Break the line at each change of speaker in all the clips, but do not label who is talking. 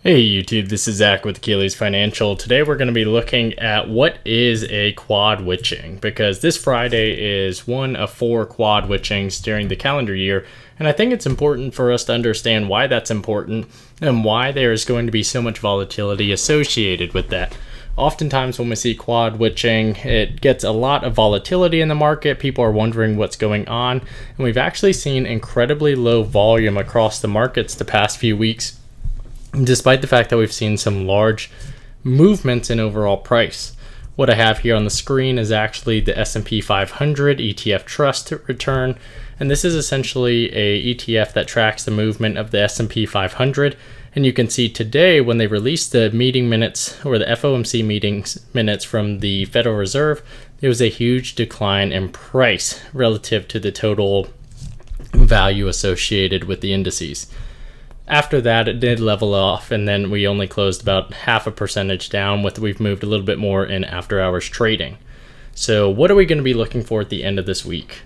Hey YouTube, this is Zach with Achilles Financial. Today we're going to be looking at what is a quad witching, because this Friday is one of 4 quad witchings during the calendar year, and I think it's important for us to understand why that's important and why there is going to be so much volatility associated with that. Oftentimes when we see quad witching, it gets a lot of volatility in the market. People are wondering what's going on, and we've actually seen incredibly low volume across the markets the past few weeks, despite the fact that we've seen some large movements in overall price. What I have here on the screen is actually the S&P 500 ETF Trust return, and this is essentially a ETF that tracks the movement of the S&P 500. And you can see today when they released the meeting minutes, or the FOMC meetings minutes from the Federal Reserve, there was a huge decline in price relative to the total value associated with the indices. After that, it did level off, and then we only closed about 0.5% down. We've moved a little bit more in after hours trading. So what are we going to be looking for at the end of this week?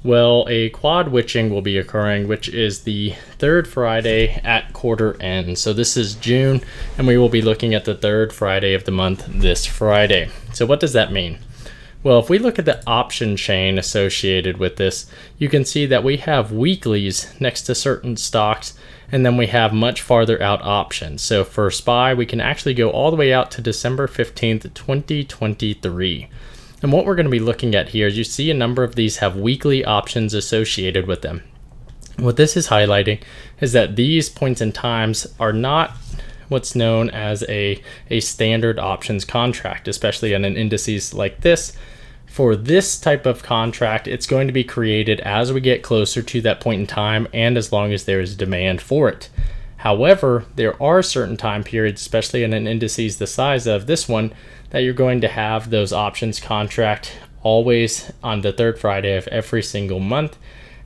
Well, a quad witching will be occurring, which is the third Friday at quarter end. So this is June, and we will be looking at the third Friday of the month this Friday. So what does that mean? Well, if we look at the option chain associated with this, you can see that we have weeklies next to certain stocks, and then we have much farther out options. So for SPY, we can actually go all the way out to December 15th, 2023. And what we're going to be looking at here is you see a number of these have weekly options associated with them. What this is highlighting is that these points in times are not what's known as a standard options contract, especially on an indices like this. For this type of contract, it's going to be created as we get closer to that point in time and as long as there is demand for it. However, there are certain time periods, especially in an indices the size of this one, that you're going to have those options contract always on the third Friday of every single month.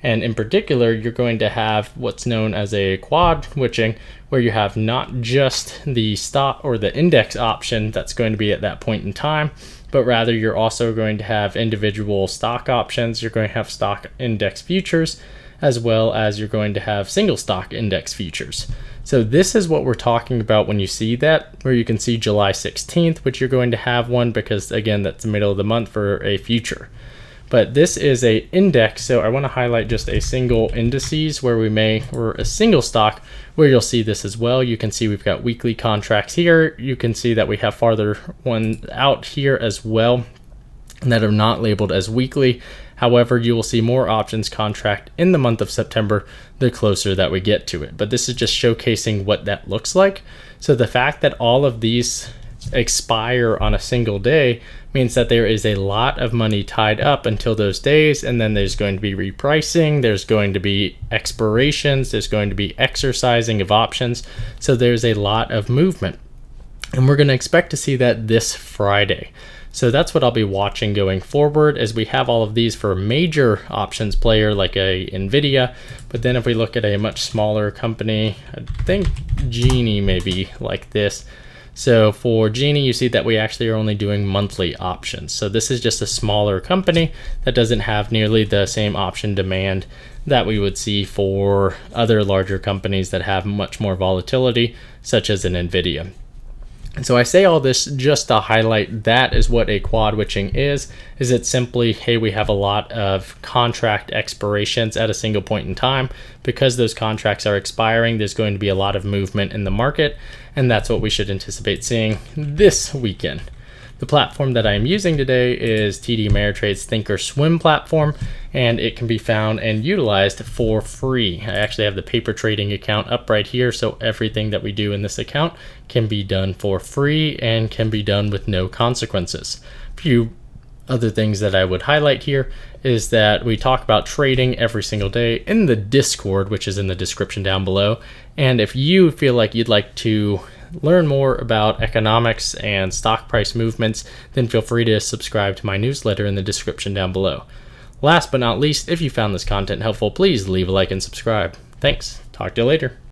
And in particular, you're going to have what's known as a quad witching, where you have not just the stock or the index option that's going to be at that point in time, but rather you're also going to have individual stock options. You're going to have stock index futures, as well as you're going to have single stock index futures. So this is what we're talking about when you see that, where you can see July 16th, which you're going to have one because, again, that's the middle of the month for a future. But this is a index, so I want to highlight just a single indices or a single stock where you'll see this as well. You can see we've got weekly contracts here. You can see that we have farther one out here as well that are not labeled as weekly. However, you will see more options contract in the month of September the closer that we get to it. But this is just showcasing what that looks like. So the fact that all of these expire on a single day means that there is a lot of money tied up until those days, and then there's going to be repricing, there's going to be expirations, there's going to be exercising of options. So there's a lot of movement, and we're going to expect to see that this Friday. So that's what I'll be watching going forward, as we have all of these for a major options player like a Nvidia. But then if we look at a much smaller company, I think Genie maybe like this. So for Genie, you see that we actually are only doing monthly options. So this is just a smaller company that doesn't have nearly the same option demand that we would see for other larger companies that have much more volatility, such as an Nvidia. And so I say all this just to highlight that is what a quad witching is it simply, hey, we have a lot of contract expirations at a single point in time. Because those contracts are expiring, there's going to be a lot of movement in the market, and that's what we should anticipate seeing this weekend. The platform that I am using today is TD Ameritrade's Thinkorswim platform, and it can be found and utilized for free. I actually have the paper trading account up right here, so everything that we do in this account can be done for free and can be done with no consequences. A few other things that I would highlight here is that we talk about trading every single day in the Discord, which is in the description down below. And if you feel like you'd like to learn more about economics and stock price movements, then feel free to subscribe to my newsletter in the description down below. Last but not least, if you found this content helpful, please leave a like and subscribe. Thanks. Talk to you later.